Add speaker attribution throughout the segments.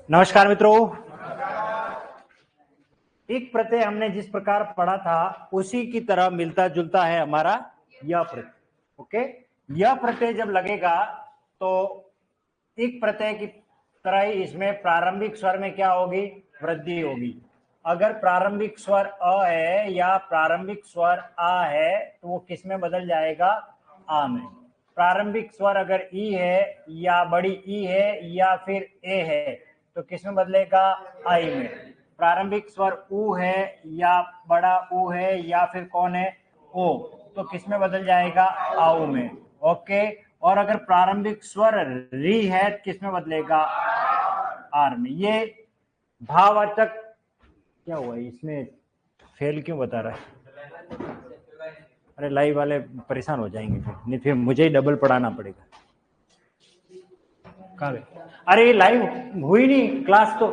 Speaker 1: नमस्कार मित्रों। एक प्रत्यय हमने जिस प्रकार पढ़ा था उसी की तरह मिलता जुलता है हमारा यह प्रत्यय। ओके, यह प्रत्यय जब लगेगा तो एक प्रत्यय की तरह ही इसमें प्रारंभिक स्वर में क्या होगी? वृद्धि होगी। अगर प्रारंभिक स्वर अ है या प्रारंभिक स्वर आ है तो वो किस में बदल जाएगा? आ में। प्रारंभिक स्वर अगर ई है या बड़ी ई है या फिर ए है तो किस में बदलेगा? आई में। प्रारंभिक स्वर ऊ है या बड़ा ऊ है या फिर कौन है? ओ, तो किस में बदल जाएगा? आऊ में। ओके, और अगर प्रारंभिक स्वर री है किस में बदलेगा? आर में। ये भाववाचक क्या हुआ इसमें? फेल क्यों बता रहा है? अरे लाइव वाले परेशान हो जाएंगे फिर, नहीं फिर मुझे ही डबल पढ़ाना पड़ेगा। कहाँ गए? अरे लाइव हुई नहीं क्लास तो।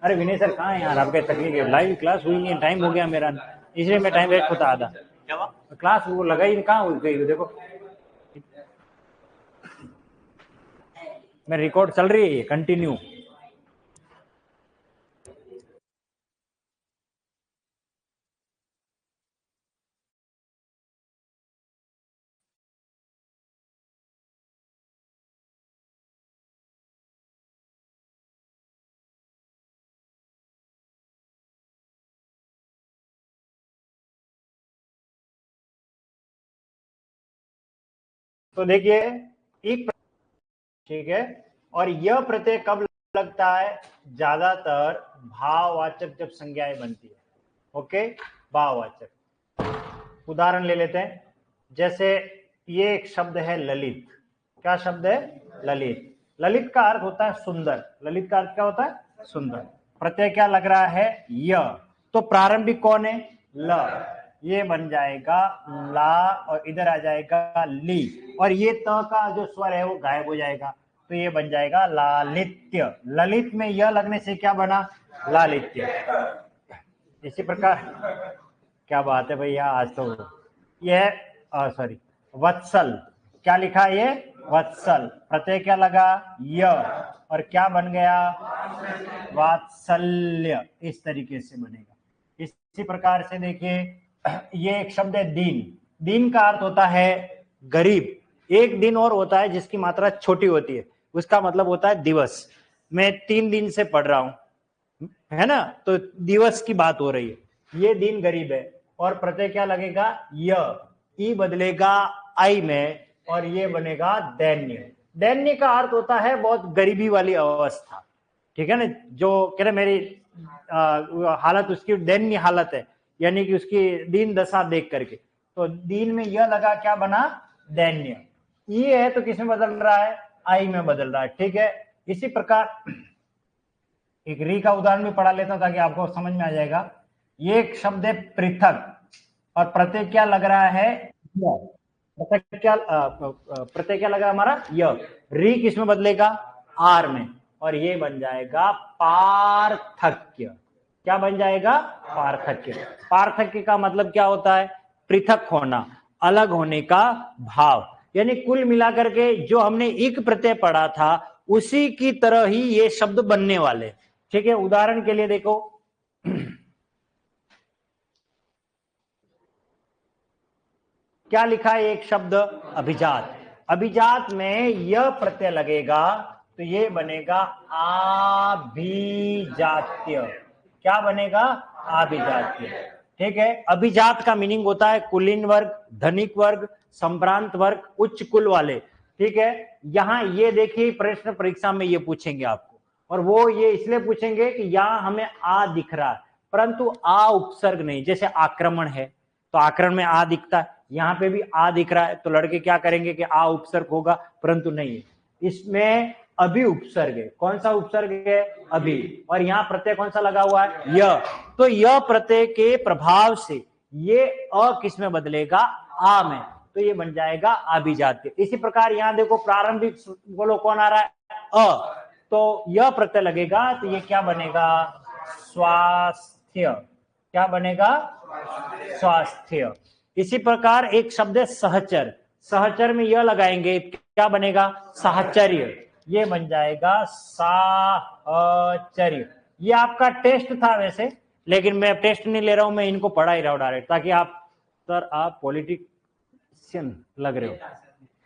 Speaker 1: अरे विनय सर कहाँ है यार? आपके तकनीक है, लाइव क्लास हुई नहीं, टाइम हो गया मेरा, इसलिए मैं टाइम वेस्ट होता आधा। क्लास वो लगा ही कहाँ हुई गई? देखो मैं रिकॉर्ड चल रही है कंटिन्यू। तो देखिए एक, ठीक है, और यह प्रत्यय कब लगता है? ज्यादातर भाववाचक जब संज्ञाएं बनती है। ओके, भाववाचक। उदाहरण ले लेते हैं, जैसे ये एक शब्द है ललित। क्या शब्द है? ललित। ललित का अर्थ होता है सुंदर। ललित का अर्थ क्या होता है? सुंदर। प्रत्यय क्या लग रहा है? य। तो प्रारंभिक कौन है? ल। ये बन जाएगा ला और इधर आ जाएगा ली, और ये त का जो स्वर है वो गायब हो जाएगा, तो ये बन जाएगा लालित्य। ललित में यह लगने से क्या बना? लालित्य। इसी प्रकार, क्या बात है भैया आज तो। यह सॉरी, वत्सल। क्या लिखा है? ये वत्सल। प्रत्यय क्या लगा? य, और क्या बन गया? वात्सल्य। इस तरीके से बनेगा। इसी प्रकार से देखिए, ये एक शब्द है दीन। दीन का अर्थ होता है गरीब। एक दिन और होता है जिसकी मात्रा छोटी होती है, उसका मतलब होता है दिवस। मैं 3 दिन से पढ़ रहा हूं, है ना, तो दिवस की बात हो रही है। ये दिन गरीब है, और प्रत्यय क्या लगेगा? य। ई बदलेगा आई में, और ये बनेगा दैन्य। दैन्य का अर्थ होता है बहुत गरीबी वाली अवस्था, ठीक है ना। जो कह रहे मेरी हालत उसकी दैन्य हालत है, यानी कि उसकी दीन दशा देख करके, तो दीन में यह लगा, क्या बना? दैन्य। ये है तो किस में बदल रहा है? आई में बदल रहा है, ठीक है। इसी प्रकार एक री का उदाहरण भी पढ़ा लेता हूं ताकि आपको समझ में आ जाएगा। ये एक शब्द है पृथक, और प्रत्यय क्या लग रहा है? प्रत्यय क्या लग रहा है हमारा? य। री किस में बदलेगा? आर में, और ये बन जाएगा पार्थक्य। क्या बन जाएगा? पार्थक्य। पार्थक्य का मतलब क्या होता है? पृथक होना, अलग होने का भाव। यानी कुल मिलाकर के जो हमने एक प्रत्यय पढ़ा था उसी की तरह ही ये शब्द बनने वाले, ठीक है। उदाहरण के लिए देखो, क्या लिखा है? एक शब्द अभिजात। अभिजात में यह प्रत्यय लगेगा तो ये बनेगा आभिजात्य। क्या बनेगा? आभिजात्य, ठीक है। अभिजात का मीनिंग होता है कुलीन वर्ग, धनिक वर्ग, संभ्रांत वर्ग, उच्च कुल वाले, ठीक है। यहां ये देखिए प्रश्न परीक्षा में ये पूछेंगे आपको, और वो ये इसलिए पूछेंगे कि यहां हमें आ दिख रहा है परंतु आ उपसर्ग नहीं। जैसे आक्रमण है तो आक्रमण में आ दिखता है, यहाँ पे भी आ दिख रहा है, तो लड़के क्या करेंगे कि आ उपसर्ग होगा, परंतु नहीं है। इसमें अभी उपसर्ग है। कौन सा उपसर्ग है? अभी। और यहाँ प्रत्यय कौन सा लगा हुआ है? य। तो यह प्रत्यय के प्रभाव से ये अ किस में बदलेगा? आ में, तो ये बन जाएगा अभिजात्य। इसी प्रकार यहाँ देखो प्रारंभिक, बोलो कौन आ रहा है? अ, तो यह प्रत्यय लगेगा तो ये क्या बनेगा? स्वास्थ्य। क्या बनेगा? स्वास्थ्य। इसी प्रकार एक शब्द है सहचर। सहचर में यह लगाएंगे, क्या बनेगा? साहचर्य। ये बन जाएगा साहचर्य। ये आपका टेस्ट था वैसे, लेकिन मैं टेस्ट नहीं ले रहा हूं, मैं इनको पढ़ा ही रहा हूं डायरेक्ट, ताकि आप सर आप पॉलिटिशियन लग रहे हो।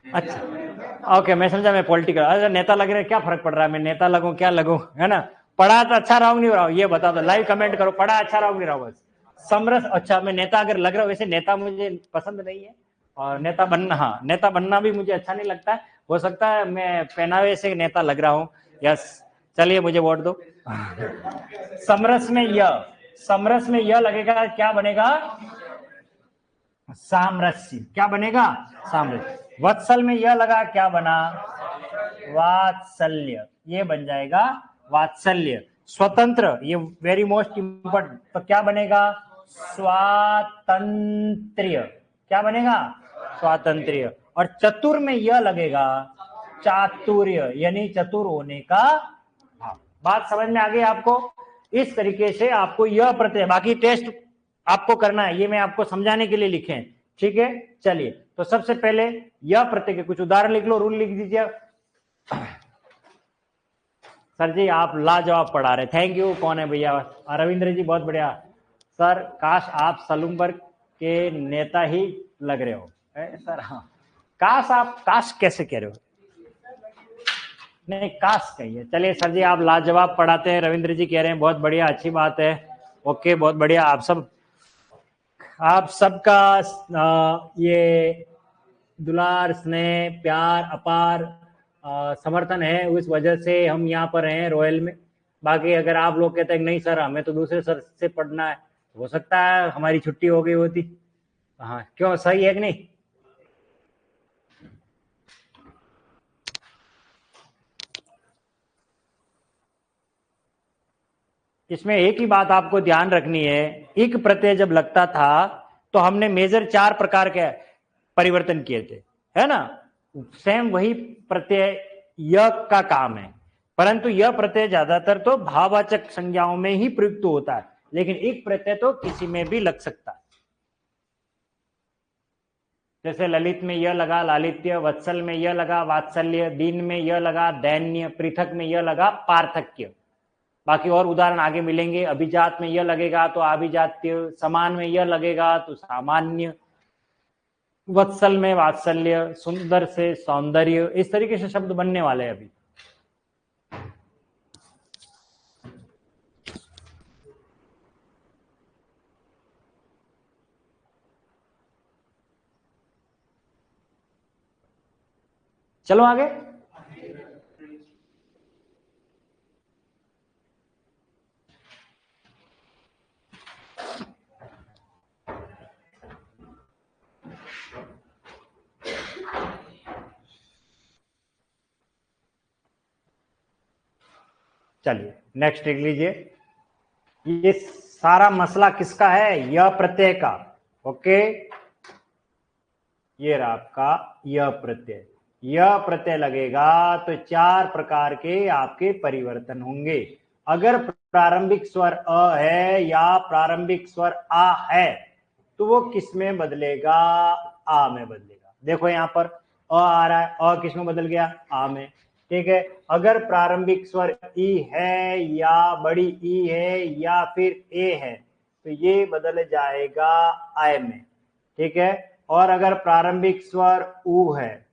Speaker 1: अच्छा ओके, मैं समझा मैं पॉलिटिकल, अरे नेता लग रहे हैं, क्या फर्क पड़ रहा है, मैं नेता लगूं क्या लगूं, है ना। पढ़ा तो अच्छा रहा हूं नहीं रहा हूं, ये बता दो, लाइव कमेंट करो, पढ़ा अच्छा रहा हूं नहीं रहा हूं बस। समरस, अच्छा मैं नेता अगर लग रहा हूं, वैसे नेता मुझे पसंद नहीं है, और नेता बनना, हाँ नेता बनना भी मुझे अच्छा नहीं लगता है। हो सकता है मैं पहनावे से नेता लग रहा हूँ। यस, चलिए मुझे वोट दो। समरस में यह, समरस में यह लगेगा, क्या बनेगा, सामरस्य। क्या बनेगा, सामरस्य। वत्सल में यह लगा, क्या बना, वात्सल्य। ये बन जाएगा वात्सल्य। स्वतंत्र, ये वेरी मोस्ट इंपोर्टेंट, तो क्या बनेगा, स्वातंत्र्य। क्या बनेगा, स्वातंत्र्य। और चतुर में यह लगेगा, चातुर्य, यानी चतुर होने का भाव। बात समझ में आ गई आपको। इस तरीके से आपको यह प्रत्यय, बाकी टेस्ट आपको करना है, ये मैं आपको समझाने के लिए लिखे हैं, ठीक है। चलिए, तो सबसे पहले यह प्रत्यय के कुछ उदाहरण लिख लो, रूल लिख दीजिए। सर जी आप लाजवाब पढ़ा रहे, थैंक यू। कौन है भैया, रविंद्र जी, बहुत बढ़िया। सर काश आप सलूमबर्ग के नेता ही लग रहे हो। सर हाँ, काश, आप काश कैसे कह रहे हो, नहीं काश कहिए। चलिए सर जी आप लाजवाब पढ़ाते हैं, रविंद्र जी कह रहे हैं, बहुत बढ़िया, अच्छी बात है। ओके, बहुत बढ़िया। आप सबका ये दुलार, स्नेह, प्यार, अपार समर्थन है, उस वजह से हम यहाँ पर हैं रॉयल में। बाकी अगर आप लोग कहते हैं नहीं सर हमें तो दूसरे सर से पढ़ना है, हो सकता है हमारी छुट्टी हो गई होती। हाँ क्यों, सही है कि नहीं। इसमें एक ही बात आपको ध्यान रखनी है, इक प्रत्यय जब लगता था तो हमने मेजर 4 प्रकार के परिवर्तन किए थे, है ना। सेम वही प्रत्यय य का काम है, परंतु यह प्रत्यय ज्यादातर तो भाववाचक संज्ञाओं में ही प्रयुक्त होता है, लेकिन इक प्रत्यय तो किसी में भी लग सकता है। जैसे ललित में यह लगा, लालित्य। वत्सल में यह लगा, वात्सल्य। दीन में यह लगा, दैन्य। पृथक में यह लगा, पार्थक्य। बाकी और उदाहरण आगे मिलेंगे। अभिजात में यह लगेगा तो अभिजात्य, समान में यह लगेगा तो सामान्य, वत्सल में वात्सल्य, सुंदर से सौंदर्य, इस तरीके से शब्द बनने वाले हैं अभी। चलो आगे। चलिए नेक्स्ट देख लीजिए। ये सारा मसला किसका है, यह प्रत्यय का। ओके, ये रहा आपका यह प्रत्यय। यह प्रत्यय लगेगा तो 4 प्रकार के आपके परिवर्तन होंगे। अगर प्रारंभिक स्वर अ है या प्रारंभिक स्वर आ है तो वो किस में बदलेगा, आ में बदलेगा। देखो यहां पर अ आ रहा है, अ किस में बदल गया, आ में। ठीक है, अगर प्रारंभिक स्वर ई है या बड़ी ई है या फिर ए है तो ये बदल जाएगा आय में। ठीक है, और अगर प्रारंभिक स्वर उ है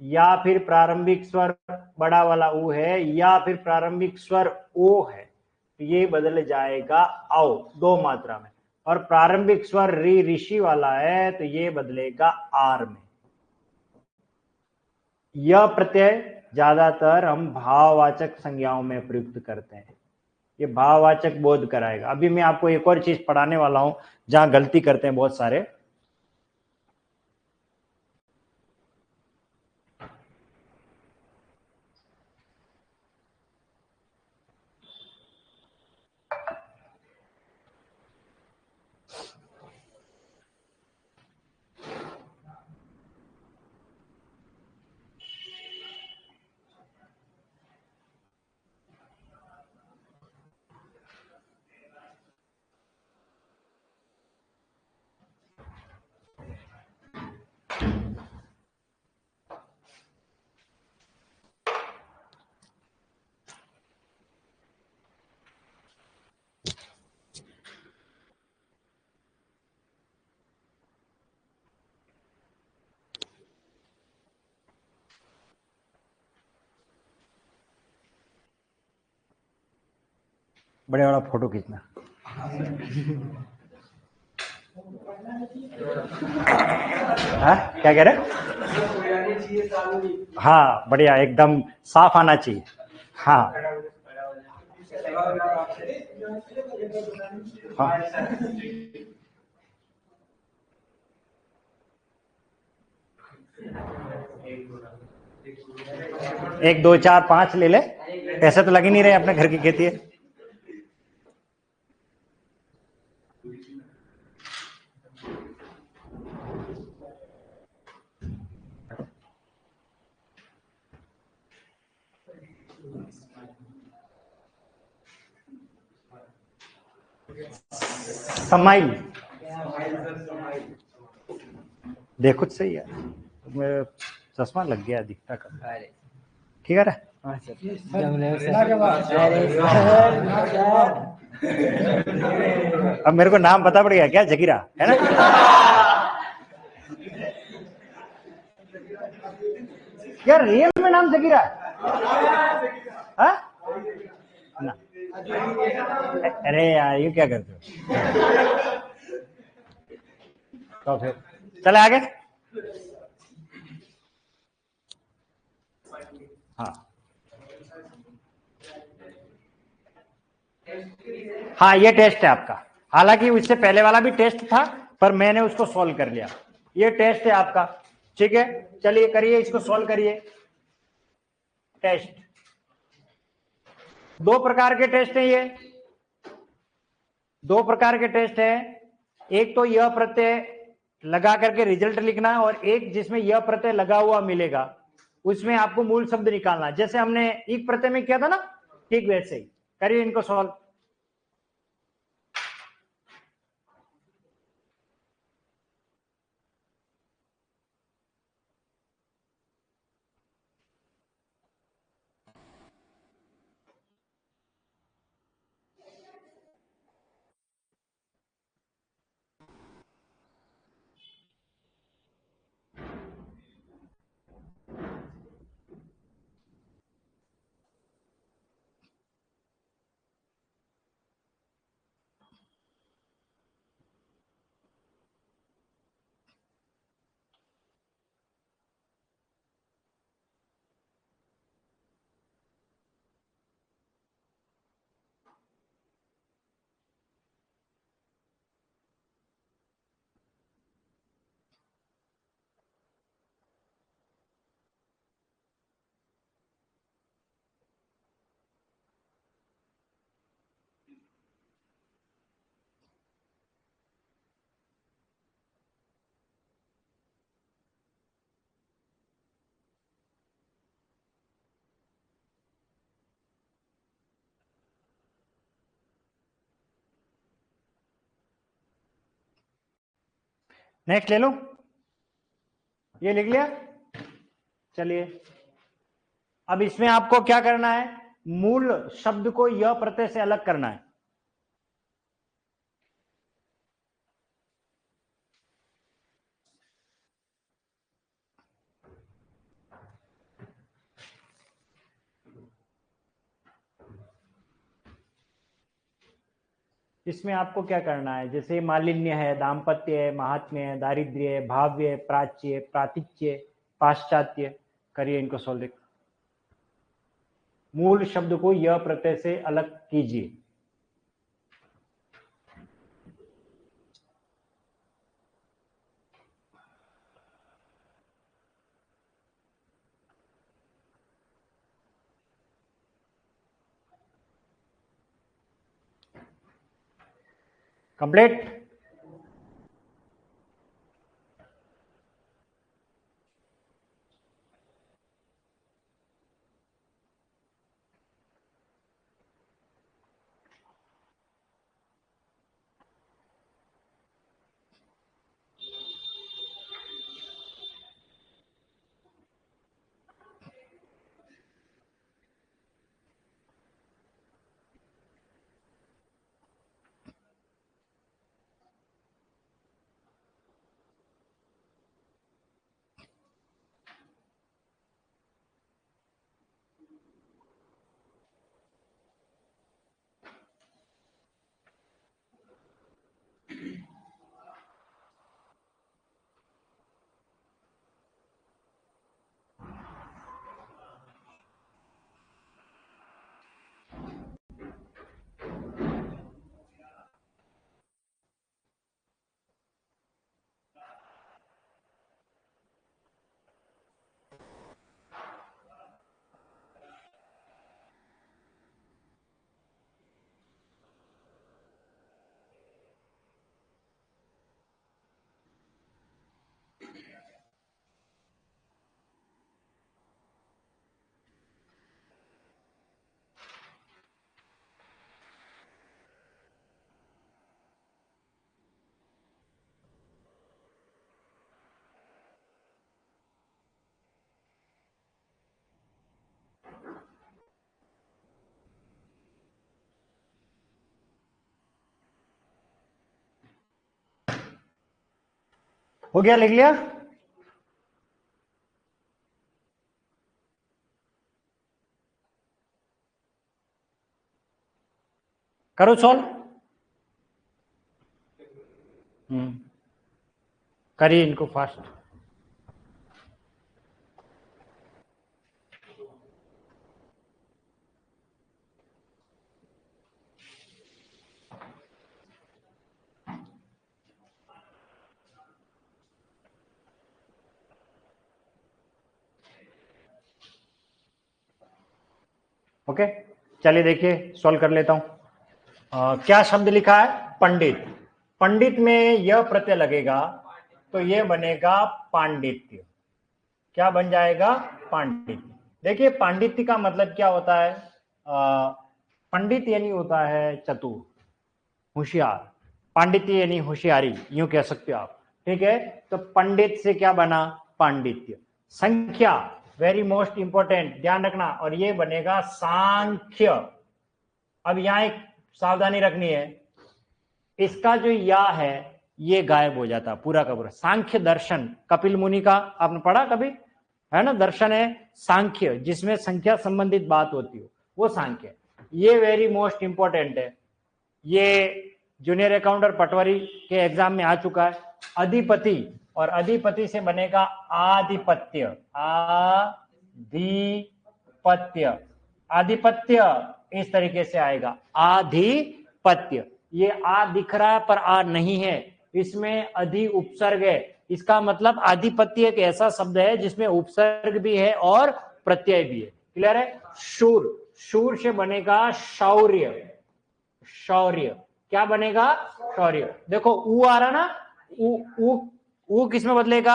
Speaker 1: या फिर प्रारंभिक स्वर बड़ा वाला उ है या फिर प्रारंभिक स्वर ओ है तो ये बदल जाएगा आओ, 2 मात्रा में। और प्रारंभिक स्वर री, ऋषि वाला है तो ये बदलेगा आर में। यह प्रत्यय ज्यादातर हम भाववाचक संज्ञाओं में प्रयुक्त करते हैं। ये भाववाचक बोध कराएगा। अभी मैं आपको एक और चीज पढ़ाने वाला हूं जहां गलती करते हैं बहुत सारे। बड़े वाला फोटो खींचना। हाँ क्या कह रहे? हाँ बढ़िया, एकदम साफ आना चाहिए। हाँ हाँ, 1 2 4 5 ले ले, पैसे तो लग ही नहीं रहे, अपने घर की खेती है। समाइल, देखो तो सही है, मेरा चश्मा लग गया, दिखता कम। ठीक है रे? अब मेरे को नाम पता पड़ गया क्या, जगीरा है ना? यार रियल में नाम जगीरा है ना? अरे यार ये क्या करते हो? तो फिर चले आगे। हाँ हाँ, ये टेस्ट है आपका, हालांकि उससे पहले वाला भी टेस्ट था पर मैंने उसको सॉल्व कर लिया। ये टेस्ट है आपका, ठीक है? चलिए करिए, इसको सॉल्व करिए। टेस्ट, 2 प्रकार के टेस्ट है ये, 2 प्रकार के टेस्ट है। एक तो यह प्रत्यय लगा करके रिजल्ट लिखना, और एक जिसमें यह प्रत्यय लगा हुआ मिलेगा, उसमें आपको मूल शब्द निकालना, जैसे हमने एक प्रत्यय में किया था ना, ठीक वैसे ही करिए इनको सॉल्व। नेक्स्ट ले लो, ये लिख लिया। चलिए अब इसमें आपको क्या करना है, मूल शब्द को यह प्रत्यय से अलग करना है। इसमें आपको क्या करना है, जैसे मालिन्य है, दाम्पत्य है, महात्म्य है, दारिद्र्य है, भाव्य है, प्राच्य, प्रातिच्य, पाश्चात्य, करिए इनको सॉल्व। मूल शब्द को यह प्रत्यय से अलग कीजिए। कंप्लीट। हो गया, लिख लिया? करो सॉल्व। करिए इनको फास्ट। ओके, चलिए देखिए सॉल्व कर लेता हूं। क्या शब्द लिखा है? पंडित। पंडित में यह प्रत्यय लगेगा तो यह बनेगा पांडित्य। क्या बन जाएगा? पांडित्य। देखिए पांडित्य का मतलब क्या होता है? पंडित यानी होता है चतुर, होशियार। पांडित्य यानी होशियारी, यूं कह सकते हो आप। ठीक है, तो पंडित से क्या बना? पांडित्य। संख्या, वेरी मोस्ट इंपॉर्टेंट, ध्यान रखना, और ये बनेगा सांख्य। अब यहां एक सावधानी रखनी है, इसका जो या है ये गायब हो जाता पूरा का पूरा। सांख्य दर्शन, कपिल मुनि का आपने पढ़ा कभी? है ना, दर्शन है सांख्य, जिसमें संख्या संबंधित बात होती हो, वो सांख्य। ये वेरी मोस्ट इंपॉर्टेंट है, ये जूनियर अकाउंटर पटवारी के एग्जाम में आ चुका है। अधिपति, और अधिपति से बनेगा आधिपत्य। आधिपत्य, आधिपत्य इस तरीके से आएगा, आधिपत्य। ये आ दिख रहा है पर आ नहीं है, इसमें अधि उपसर्ग है। इसका मतलब आधिपत्य एक ऐसा शब्द है जिसमें उपसर्ग भी है और प्रत्यय भी है। क्लियर है? शूर, शूर से बनेगा शौर्य। शौर्य, क्या बनेगा? शौर्य। देखो ऊ आ रहा ना, ऊ किस में बदलेगा?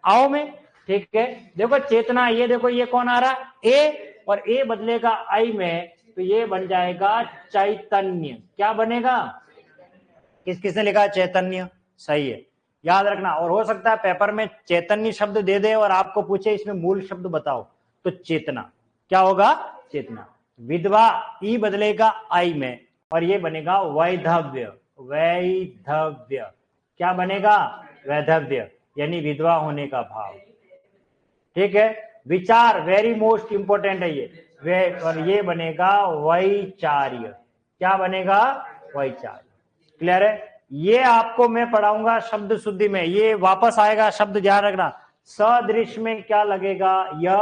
Speaker 1: आओ में। ठीक है, देखो चेतना, ये देखो ये कौन आ रहा? ए, और ए बदलेगा आई में, तो ये बन जाएगा चैतन्य। क्या बनेगा? किसने लिखा? चैतन्य। सही है, याद रखना। और हो सकता है पेपर में चैतन्य शब्द दे दे और आपको पूछे इसमें मूल शब्द बताओ, तो चेतना। क्या होगा? चेतना। विधवा, ई बदलेगा आई में, और ये बनेगा वैधव्य। वैधव्य, क्या बनेगा? वैधव्य, यानी विधवा होने का भाव। ठीक है, विचार, वेरी मोस्ट इंपोर्टेंट है ये, और ये बनेगा वैचार्य। क्या बनेगा? वैचार्य। क्लियर है? ये आपको मैं पढ़ाऊंगा शब्द शुद्धि में, ये वापस आएगा शब्द, ध्यान रखना। सदृश्य में क्या लगेगा? यह,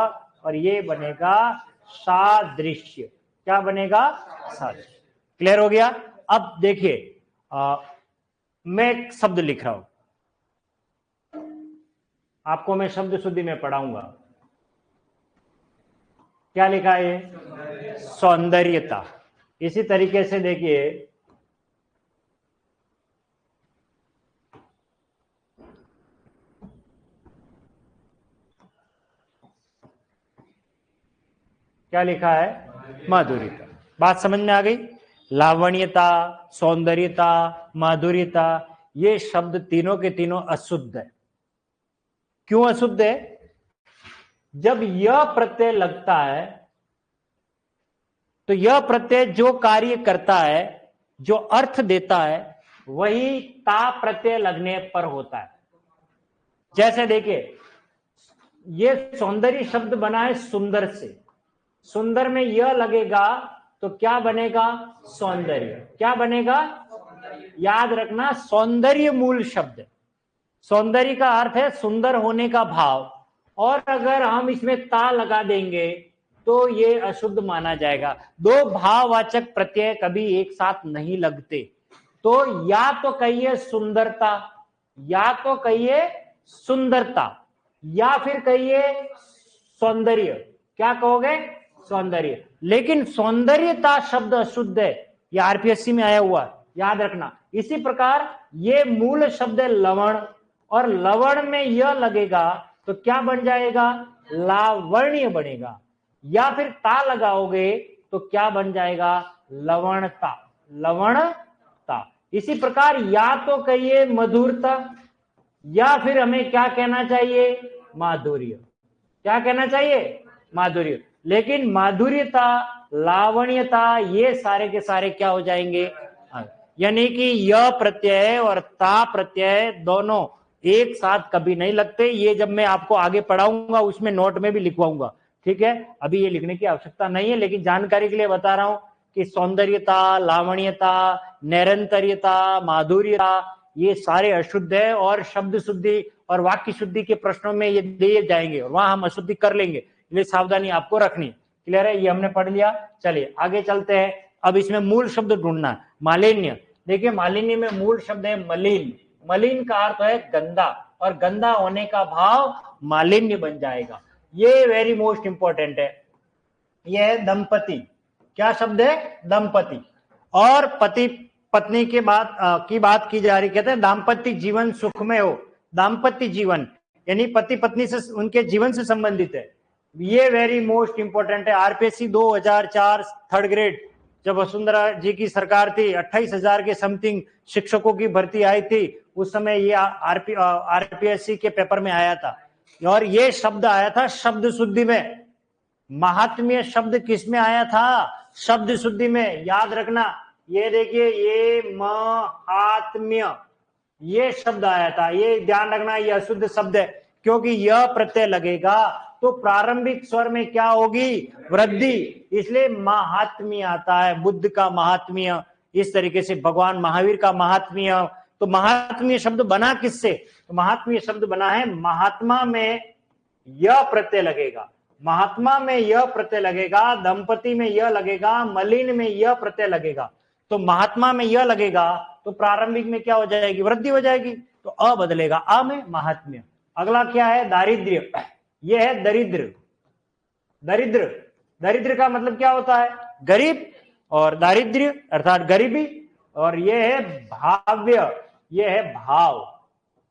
Speaker 1: और ये बनेगा सादृश्य। क्या बनेगा? सादृश्य। क्लियर हो गया? अब देखिए मैं एक शब्द लिख रहा हूं, आपको मैं शब्द शुद्धि में पढ़ाऊंगा। क्या लिखा है? सौंदर्यता। इसी तरीके से देखिए, क्या लिखा है? माधुर्यता। बात समझ में आ गई? लावण्यता, सौंदर्यता, माधुर्यता, ये शब्द तीनों के तीनों अशुद्ध है। क्यों अशुद्ध है? जब यह प्रत्यय लगता है तो यह प्रत्यय जो कार्य करता है, जो अर्थ देता है, वही ता प्रत्यय लगने पर होता है। जैसे देखिए, ये सौंदर्य शब्द बना है सुंदर से, सुंदर में यह लगेगा तो क्या बनेगा? सौंदर्य। क्या बनेगा? याद रखना, सौंदर्य मूल शब्द है। सौंदर्य का अर्थ है सुंदर होने का भाव, और अगर हम इसमें ता लगा देंगे तो ये अशुद्ध माना जाएगा। दो भाववाचक प्रत्यय कभी एक साथ नहीं लगते, तो या तो कहिए सुंदरता, या तो कहिए सुंदरता, या फिर कहिए सौंदर्य। क्या कहोगे? सौंदर्य। लेकिन सौंदर्यता शब्द अशुद्ध है, ये आरपीएससी में आया हुआ, याद रखना। इसी प्रकार ये मूल शब्द है लवण, और लवण में यह लगेगा तो क्या बन जाएगा? लावण्य बनेगा। या फिर ता लगाओगे तो क्या बन जाएगा? लवणता। लवणता। इसी प्रकार या तो कहिए मधुरता, या फिर हमें क्या कहना चाहिए? माधुर्य। क्या कहना चाहिए? माधुर्य। लेकिन माधुर्यता, लावण्यता, ये सारे के सारे क्या हो जाएंगे? यानी कि यह प्रत्यय और ता प्रत्यय दोनों एक साथ कभी नहीं लगते। ये जब मैं आपको आगे पढ़ाऊंगा उसमें नोट में भी लिखवाऊंगा, ठीक है। अभी ये लिखने की आवश्यकता नहीं है, लेकिन जानकारी के लिए बता रहा हूं कि सौंदर्यता, लावण्यता, निरंतर्यता, माधुर्यता, ये सारे अशुद्ध है और शब्द शुद्धि और वाक्य शुद्धि के प्रश्नों में ये दिए जाएंगे और वहां हम अशुद्धि कर लेंगे, इसलिए सावधानी आपको रखनी। क्लियर है, ये हमने पढ़ लिया। चलिए आगे चलते हैं। अब इसमें मूल शब्द ढूंढना है। मालिन्य, देखिए मालिन्य में मूल शब्द है मलिन। मलिन का अर्थ है गंदा, और गंदा होने का भाव मालिन्य बन जाएगा। ये वेरी मोस्ट इंपॉर्टेंट है। यह है दंपति। क्या शब्द है? दंपति। और पति पत्नी के बात की जा रही, कहते हैं दाम्पत्य जीवन सुखमय हो। दाम्पत्य जीवन यानी पति पत्नी से, उनके जीवन से संबंधित है। ये वेरी मोस्ट इंपॉर्टेंट है। आरपीएससी 2004 थर्ड ग्रेड, जब वसुंधरा जी की सरकार थी, 28,000 के समथिंग शिक्षकों की भर्ती आई थी, उस समय ये आरपीएससी के पेपर में आया था। और ये शब्द आया था शब्द शुद्धि में। महात्म्य शब्द किस में आया था? शब्द शुद्धि में। याद रखना, ये देखिए, ये महात्म्य, ये शब्द आया था। ये ध्यान रखना, ये अशुद्ध शब्द है, क्योंकि यह प्रत्यय लगेगा तो प्रारंभिक स्वर में क्या होगी? वृद्धि। इसलिए महात्म्य आता है। बुद्ध का महात्म्य, इस तरीके से भगवान महावीर का महात्म्य। तो महात्म्य शब्द बना किससे? तो महात्म्य शब्द बना है महात्मा में यह प्रत्यय लगेगा। महात्मा में यह प्रत्यय लगेगा, दंपति में यह लगेगा, मलिन में यह प्रत्यय लगेगा। तो महात्मा में यह लगेगा तो प्रारंभिक में क्या हो जाएगी? वृद्धि हो जाएगी। तो अ बदलेगा, अ में महात्म्य। अगला क्या है? दारिद्र्य। यह है दरिद्र। दरिद्र, दरिद्र का मतलब क्या होता है? गरीब। और दारिद्र्य अर्थात गरीबी। और यह है भाव्य, यह है भाव।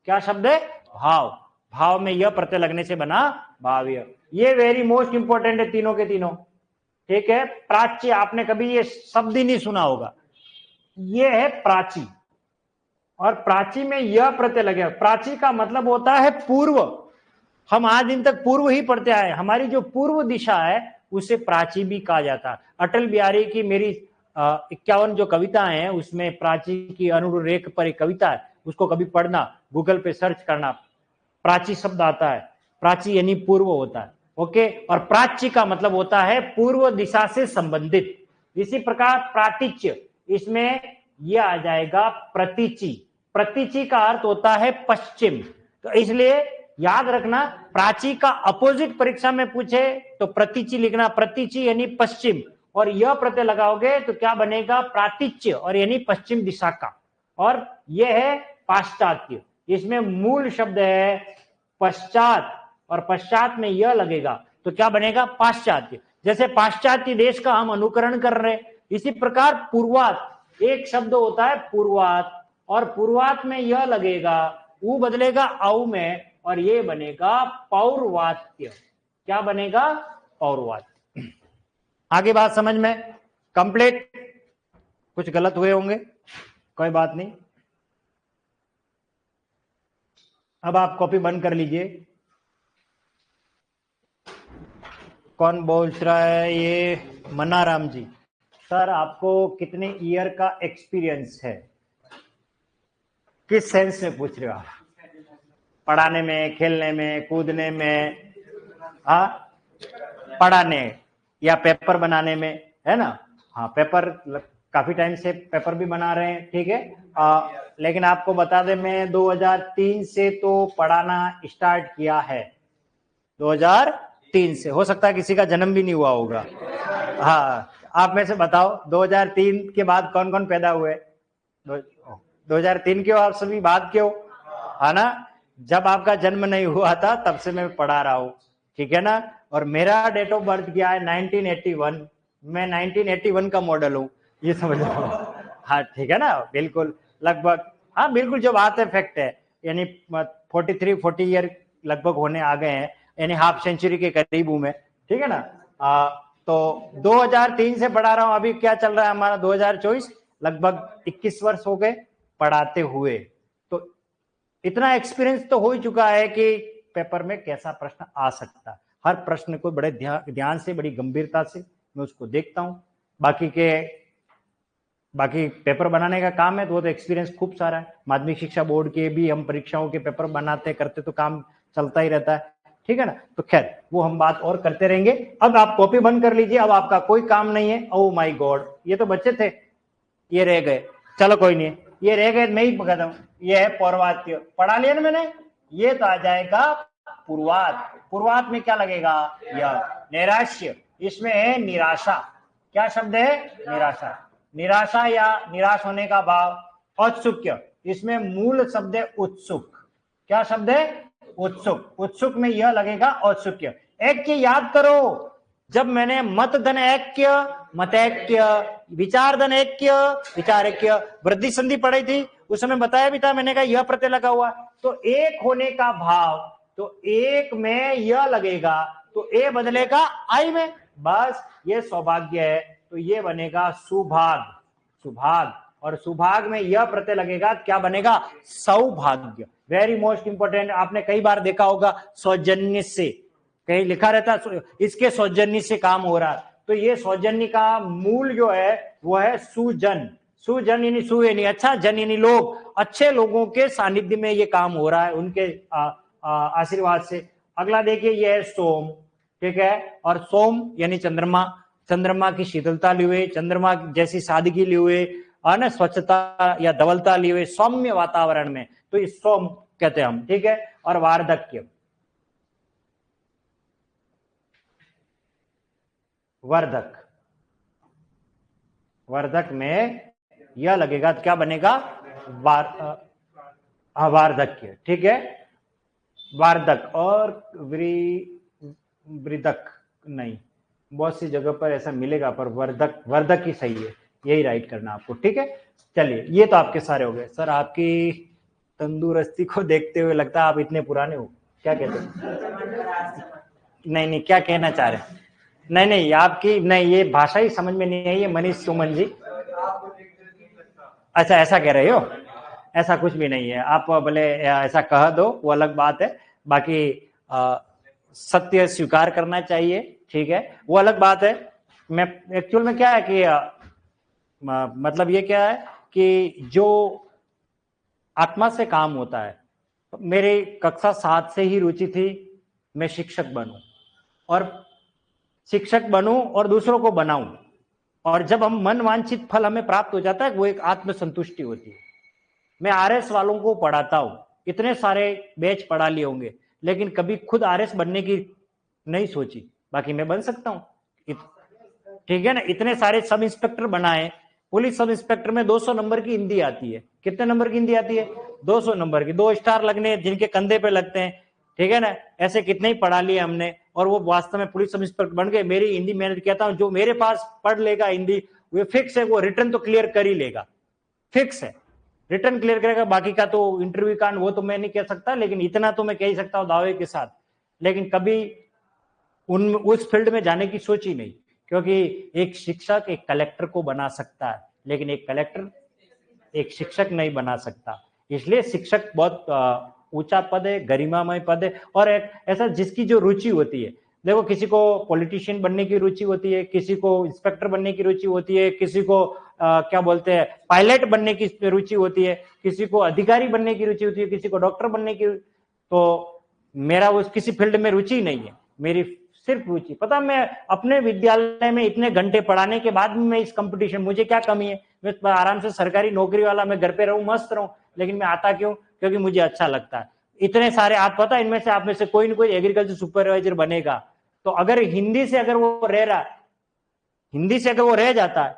Speaker 1: क्या शब्द है? भाव। भाव में यह प्रत्यय लगने से बना भाव्य। ये वेरी मोस्ट इंपॉर्टेंट है, तीनों के तीनों, ठीक है। प्राच्य, आपने कभी ये शब्द ही नहीं सुना होगा। ये है प्राची, और प्राची में यह प्रत्यय लगेगा। प्राची का मतलब होता है पूर्व। हम आज दिन तक पूर्व ही पढ़ते आए। हमारी जो पूर्व दिशा है उसे प्राची भी कहा जाता है। अटल बिहारी की मेरी 51 जो कविताएं हैं उसमें प्राची की अनुरेख पर एक कविता है, उसको कभी पढ़ना, गूगल पे सर्च करना, प्राची शब्द आता है। प्राची यानी पूर्व होता है, ओके। और प्राच्य का मतलब होता है पूर्व दिशा से संबंधित। इसी प्रकार प्रातिच्य, इसमें यह आ जाएगा प्रतीचि। प्रतीचि का अर्थ होता है पश्चिम। तो इसलिए याद रखना, प्राची का अपोजिट परीक्षा में पूछे तो प्रतीचि लिखना। प्रतीचि यानी पश्चिम, और यह प्रत्यय लगाओगे तो क्या बनेगा? प्रातिच्य, और यानी पश्चिम दिशा का। और यह है पाश्चात्य। इसमें मूल शब्द है पश्चात, और पश्चात में यह लगेगा तो क्या बनेगा? पाश्चात्य। जैसे पाश्चात्य देश का हम अनुकरण कर रहे हैं, इसी प्रकार पूर्वात, एक शब्द होता है पूर्वात, और पूर्वात में यह लगेगा, ऊ बदलेगा औ में, और ये बनेगा पौर्वात्य। क्या बनेगा? पौर्वात्य। आगे बात समझ में कंप्लीट? कुछ गलत हुए होंगे, कोई बात नहीं। अब आप कॉपी बंद कर लीजिए। कौन बोल रहा है? ये मन्नाराम जी। सर आपको कितने ईयर का एक्सपीरियंस है? किस सेंस में पूछ रहे हो आप? पढ़ाने में, खेलने में, कूदने में? हाँ, पढ़ाने या पेपर बनाने में, है ना? हाँ, पेपर काफी टाइम से पेपर भी बना रहे हैं, ठीक है। लेकिन आपको बता दें, मैं 2003 से तो पढ़ाना स्टार्ट किया है। 2003 से, हो सकता है किसी का जन्म भी नहीं हुआ होगा। हाँ, आप में से बताओ 2003 के बाद कौन कौन पैदा हुए? 2003 के हो आप सभी, बाद के हो, है ना? जब आपका जन्म नहीं हुआ था तब से मैं पढ़ा रहा हूँ, ठीक है ना। और मेरा डेट ऑफ बर्थ क्या है? 1981। मैं 1981 का मॉडल हूँ, ये समझ लो। हाँ, ठीक है ना, बिल्कुल लगभग। हाँ बिल्कुल, जो बात है फैक्ट है। यानी 40 ईयर लगभग होने आ गए हैं, यानी हाफ सेंचुरी के करीब हूं मैं, ठीक है ना। तो 2003 से पढ़ा रहा हूं। अभी क्या चल रहा है हमारा? 2024, लगभग 21 वर्ष हो गए पढ़ाते हुए। तो इतना एक्सपीरियंस तो हो ही चुका है कि पेपर में कैसा प्रश्न आ सकता है, हर प्रश्न को बड़े ध्यान से, बड़ी गंभीरता से मैं उसको देखता हूं। बाकी के बाकी पेपर बनाने का काम है तो वो तो एक्सपीरियंस खूब सारा है। माध्यमिक शिक्षा बोर्ड के भी हम परीक्षाओं के पेपर बनाते करते तो काम चलता ही रहता है, ठीक है ना। तो खैर वो हम बात और करते रहेंगे। अब आप कॉपी बंद कर लीजिए, अब आपका कोई काम नहीं है। ओ माय गॉड, ये तो बच्चे थे, ये रह गए, चलो कोई नहीं, ये रह गए, मैं ही बता दूं। ये है पौर्वात्य, पढ़ा लिया ना मैंने। ये तो आ जाएगा पूर्वात। पूर्वात में क्या लगेगा? यह नैराश्य, इसमें है निराशा। क्या शब्द है? निराशा। निराशा या निराश होने का भाव। औत्सुक्य, इसमें मूल शब्द है उत्सुक। क्या शब्द है? उत्सुक। उत्सुक में यह लगेगा औत्सुक्य। ऐक्य याद करो, जब मैंने मत धन ऐक्य, मतैक्य, विचार धन ऐक्य, विचारैक्य, वृद्धि संधि पढ़ी थी, उस समय बताया भी था मैंने कहा यह प्रत्यय लगा हुआ, तो एक होने का भाव, तो एक में यह लगेगा तो ए बदलेगा आई में, बस ये सौभाग्य है, तो ये बनेगा सुभाग। सुभाग, और सुभाग में यह प्रत्यय लगेगा, क्या बनेगा? सौभाग्य। वेरी मोस्ट इंपोर्टेंट, आपने कई बार देखा होगा सौजन्य से कहीं लिखा रहता, इसके सौजन्य से काम हो रहा है, तो ये सौजन्य का मूल जो है वो है सुजन। सुजन यानी सु यानी अच्छा, जन यानी लोग, अच्छे लोगों के सानिध्य में ये काम हो रहा है, उनके आशीर्वाद से। अगला देखिए, ये है सोम, ठीक है, और सोम यानी चंद्रमा। चंद्रमा की शीतलता लिए हुए, चंद्रमा जैसी सादगी लिए हुए, और ना स्वच्छता या धवलता लिए हुए सौम्य वातावरण में, तो इस सोम कहते हैं हम, ठीक है। और वार्धक्य, वर्धक, वर्धक में यह लगेगा तो क्या बनेगा? वार्धक्य, ठीक है। वार्धक और वृद्धक नहीं, बहुत सी जगह पर ऐसा मिलेगा, पर वर्धक, वर्धक ही सही है, यही राइट करना आपको, ठीक है। चलिए, ये तो आपके सारे हो गए। सर आपकी तंदुरुस्ती को देखते हुए लगता है आप इतने पुराने हो, क्या कहते हैं? नहीं नहीं, क्या कहना चाह रहे हैं? नहीं नहीं, आपकी नहीं, ये भाषा ही समझ में नहीं आई है मनीष सुमन जी। अच्छा, ऐसा कह रहे हो? ऐसा कुछ भी नहीं है, आप भले ऐसा कह दो, वो अलग बात है। बाकी सत्य स्वीकार करना चाहिए, ठीक है, वो अलग बात है। मैं एक्चुअल में क्या है कि मतलब ये क्या है कि जो आत्मा से काम होता है, मेरे कक्षा 7 से ही रुचि थी मैं शिक्षक बनूं, और शिक्षक बनूं और दूसरों को बनाऊं, और जब हम मन वांछित फल हमें प्राप्त हो जाता है, वो एक आत्म संतुष्टि होती है। मैं आरएस वालों को पढ़ाता हूं, इतने सारे बैच पढ़ा लिए होंगे, लेकिन कभी खुद आरएस बनने की नहीं सोची। बाकी मैं बन सकता हूं, ठीक है ना। इतने सारे सब इंस्पेक्टर बनाए, पुलिस सब इंस्पेक्टर में 200 नंबर की हिंदी आती है। कितने नंबर की हिंदी आती है? 200 नंबर की। 2 स्टार लगने जिनके कंधे पे लगते हैं, ठीक है ना, ऐसे कितने ही पढ़ा लिए हमने, और वो वास्तव में पुलिस सब इंस्पेक्टर बन गए। मेरी हिंदी मैंने कहता हूं, जो मेरे पास पढ़ लेगा हिंदी, वो फिक्स है, वो रिटर्न तो क्लियर कर ही लेगा, फिक्स है, रिटर्न क्लियर करेगा। बाकी का तो इंटरव्यू कांड वो तो मैं नहीं कह सकता, लेकिन इतना तो मैं कह ही सकता हूं दावे के साथ। लेकिन कभी उस फील्ड में जाने की सोची नहीं, क्योंकि एक शिक्षक एक कलेक्टर को बना सकता है, लेकिन एक कलेक्टर एक शिक्षक नहीं बना सकता। इसलिए शिक्षक बहुत ऊंचा पद है, गरिमामय पद है, और एक ऐसा जिसकी जो रुचि होती है। देखो, किसी को पॉलिटिशियन बनने की रुचि होती है, किसी को इंस्पेक्टर बनने की रुचि होती है, किसी को क्या बोलते हैं पायलट बनने की रुचि होती है, किसी को अधिकारी बनने की रुचि होती है, किसी को डॉक्टर बनने की। तो मेरा उस किसी फील्ड में रुचि नहीं है, मेरी सिर्फ रुचि, पता, मैं अपने विद्यालय में इतने घंटे पढ़ाने के बाद भी मैं इस कंपटीशन, मुझे क्या कमी है? मैं आराम से सरकारी नौकरी वाला, मैं घर पे रहूं, मस्त रहूं, लेकिन मैं आता क्यों? क्योंकि मुझे अच्छा लगता है। इतने सारे, आप पता, इनमें से आप में से कोई ना कोई एग्रीकल्चर सुपरवाइजर बनेगा, तो अगर हिंदी से अगर वो रह रहा है, हिंदी से अगर वो रह जाता है,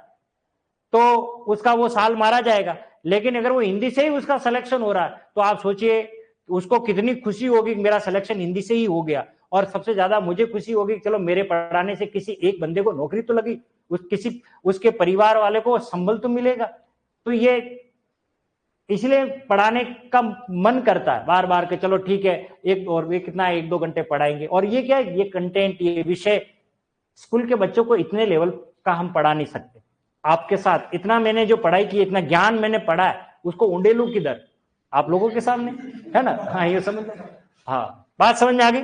Speaker 1: तो उसका वो साल मारा जाएगा। लेकिन अगर वो हिंदी से ही उसका सिलेक्शन हो रहा है, तो आप सोचिए उसको कितनी खुशी होगी कि मेरा सिलेक्शन हिंदी से ही हो गया। और सबसे ज्यादा मुझे खुशी होगी, चलो मेरे पढ़ाने से किसी एक बंदे को नौकरी तो लगी, किसी उसके परिवार वाले को संबल तो मिलेगा। तो ये इसलिए पढ़ाने का मन करता है बार बार के, चलो ठीक है, एक और ये कितना 1-2 घंटे पढ़ाएंगे। और ये क्या है, ये कंटेंट, ये विषय स्कूल के बच्चों को इतने लेवल का हम पढ़ा नहीं सकते। आपके साथ इतना मैंने जो पढ़ाई की, इतना ज्ञान मैंने पढ़ा है, उसको उंडेलू किधर? आप लोगों के सामने, है ना। हाँ, ये समझ लो। हाँ, बात समझ में आ गई।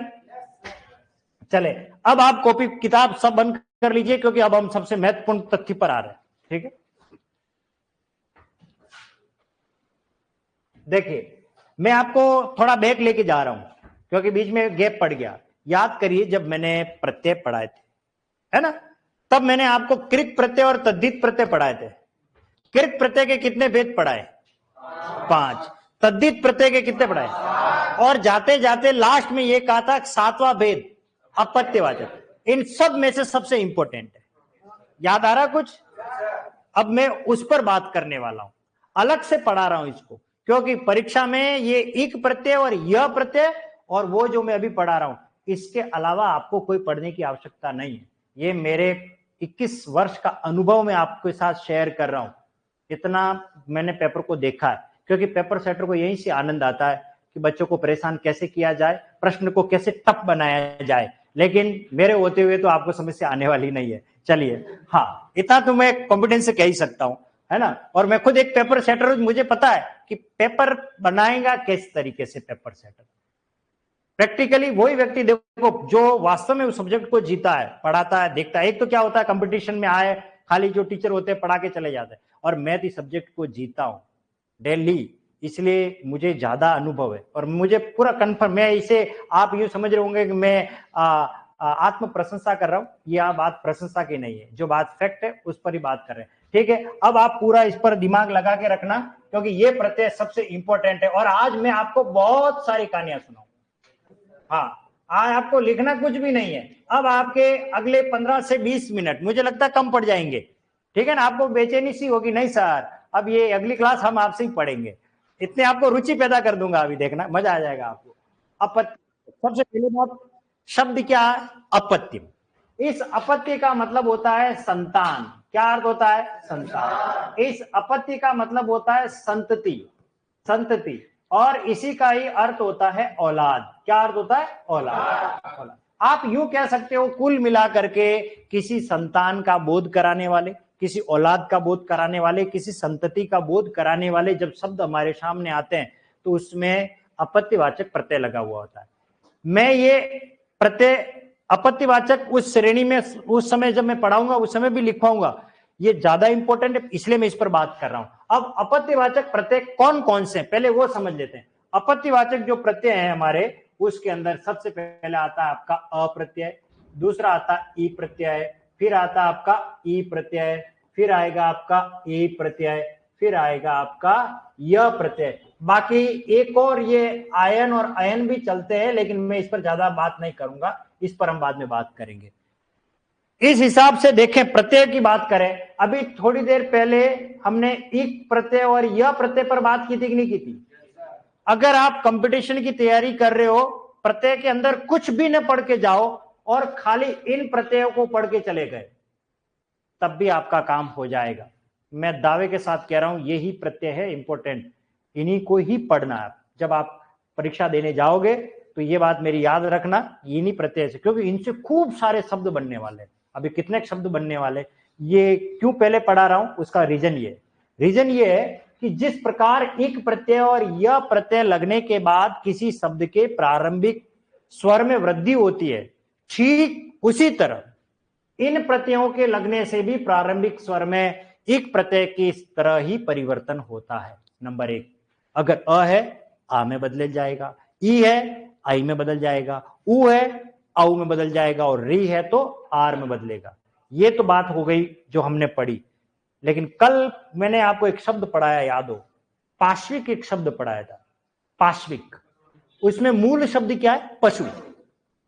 Speaker 1: चले, अब आप कॉपी किताब सब बंद कर लीजिए, क्योंकि अब हम सबसे महत्वपूर्ण तथ्य पर आ रहे हैं, ठीक है। देखिए मैं आपको थोड़ा बैक लेके जा रहा हूं क्योंकि बीच में गैप पड़ गया। याद करिए जब मैंने प्रत्यय पढ़ाए थे, है ना, तब मैंने आपको कृत प्रत्यय और तद्धित प्रत्यय पढ़ाए थे। कृत प्रत्यय के कितने भेद पढ़ाए? 5। तद्धित प्रत्यय के कितने पढ़ाए? और जाते जाते लास्ट में ये कहा था 7वां भेद अपत्यवाचक। इन सब में से सबसे इंपॉर्टेंट है। याद आ रहा कुछ? अब मैं उस पर बात करने वाला हूं, अलग से पढ़ा रहा हूं इसको, क्योंकि परीक्षा में ये इक प्रत्यय और यह प्रत्यय और वो जो मैं अभी पढ़ा रहा हूं, इसके अलावा आपको कोई पढ़ने की आवश्यकता नहीं है। ये मेरे 21 वर्ष का अनुभव मैं आपके साथ शेयर कर रहा हूं। इतना मैंने पेपर को देखा है, क्योंकि पेपर सेटर को यहीं से आनंद आता है कि बच्चों को परेशान कैसे किया जाए, प्रश्न को कैसे टफ बनाया जाए। लेकिन मेरे होते हुए तो आपको समस्या आने वाली नहीं है। चलिए, हाँ, इतना तो मैं कॉन्फिडेंस से कह ही सकता हूं, है ना। और मैं खुद एक पेपर सेटर हूं, मुझे पता है कि पेपर बनाएगा किस तरीके से। पेपर सेटर प्रैक्टिकली वही व्यक्ति देखो जो वास्तव में उस सब्जेक्ट को जीता है, पढ़ाता है, देखता है। एक तो क्या होता है, कंपटीशन में आए खाली जो टीचर होते हैं पढ़ा के चले जाते हैं, और मैं इस सब्जेक्ट को जीता हूं डेली, इसलिए मुझे ज्यादा अनुभव है और मुझे पूरा कंफर्म। मैं इसे आप यूं समझ रहे होंगे कि मैं आत्म प्रशंसा कर रहा हूं, यह बात प्रशंसा की नहीं है, जो बात फैक्ट है उस पर ही बात कर रहे हैं। ठीक है, अब आप पूरा इस पर दिमाग लगा के रखना, क्योंकि ये प्रत्यय सबसे इंपॉर्टेंट है। और आज मैं आपको बहुत सारी कहानियां सुनाऊं। हाँ, आज आपको लिखना कुछ भी नहीं है। अब आपके अगले 15 से 20 मिनट मुझे लगता है कम पड़ जाएंगे, ठीक है ना। आपको बेचैनी सी होगी, नहीं सर अब ये अगली क्लास हम आपसे ही पढ़ेंगे, इतने आपको रुचि पैदा कर दूंगा। अभी देखना मजा आ जाएगा आपको। अपत्य, सबसे पहले बात, शब्द क्या है? अपत्य। इस अपत्य का मतलब होता है संतान। क्या अर्थ होता है? संतान। इस अपत्य का मतलब होता है संतति, संतति। और इसी का ही अर्थ होता है औलाद। क्या अर्थ होता है? औलाद, औलाद। आप यूं कह सकते हो कुल मिलाकर के किसी संतान का बोध कराने वाले, किसी औलाद का बोध कराने वाले, किसी संतति का बोध कराने वाले जब शब्द हमारे सामने आते हैं तो उसमें अपत्यवाचक प्रत्यय लगा हुआ होता है। मैं ये प्रत्यय अपत्यवाचक उस श्रेणी में उस समय जब मैं पढ़ाऊंगा उस समय भी लिखवाऊंगा, ये ज्यादा इंपॉर्टेंट है, इसलिए मैं इस पर बात कर रहा हूं। अब अपत्यवाचक प्रत्यय कौन कौन से हैं पहले वो समझ लेते हैं। अपत्यवाचक जो प्रत्यय है हमारे, उसके अंदर सबसे पहले आता है आपका अ प्रत्यय, दूसरा आता है ई प्रत्यय, फिर आता है आपका ई प्रत्यय, फिर आएगा आपका ए प्रत्यय, फिर आएगा आपका य प्रत्यय। बाकी एक और ये आयन और अयन भी चलते हैं, लेकिन मैं इस पर ज्यादा बात नहीं करूंगा, इस पर हम बाद में बात करेंगे। इस हिसाब से देखें, प्रत्यय की बात करें, अभी थोड़ी देर पहले हमने इक प्रत्यय और यह प्रत्यय पर बात की थी कि नहीं की थी? अगर आप कंपटीशन की तैयारी कर रहे हो, प्रत्यय के अंदर कुछ भी न पढ़ के जाओ और खाली इन प्रत्ययों को पढ़ के चले गए, तब भी आपका काम हो जाएगा। मैं दावे के साथ कह रहा हूं, यही प्रत्यय है इंपॉर्टेंट, इन्हीं को ही पढ़ना है। जब आप परीक्षा देने जाओगे तो ये बात मेरी याद रखना, इन्हीं प्रत्यय से, क्योंकि इनसे खूब सारे शब्द बनने वाले। अभी कितने शब्द बनने वाले, ये क्यों पहले पढ़ा रहा हूं, उसका रीजन ये है कि जिस प्रकार एक प्रत्यय और यह प्रत्यय लगने के बाद किसी शब्द के प्रारंभिक स्वर में वृद्धि होती है, ठीक उसी तरह इन प्रत्ययों के लगने से भी प्रारंभिक स्वर में एक प्रत्यय की तरह ही परिवर्तन होता है। नंबर 1, अगर अ है आ में बदल जाएगा, ई है आई में बदल जाएगा, उ है औ में बदल जाएगा, और री है तो आर में बदलेगा। ये तो बात हो गई जो हमने पढ़ी। लेकिन कल मैंने आपको एक शब्द पढ़ाया, याद हो, पाश्विक एक शब्द पढ़ाया था, पाश्विक। उसमें मूल शब्द क्या है? पशु।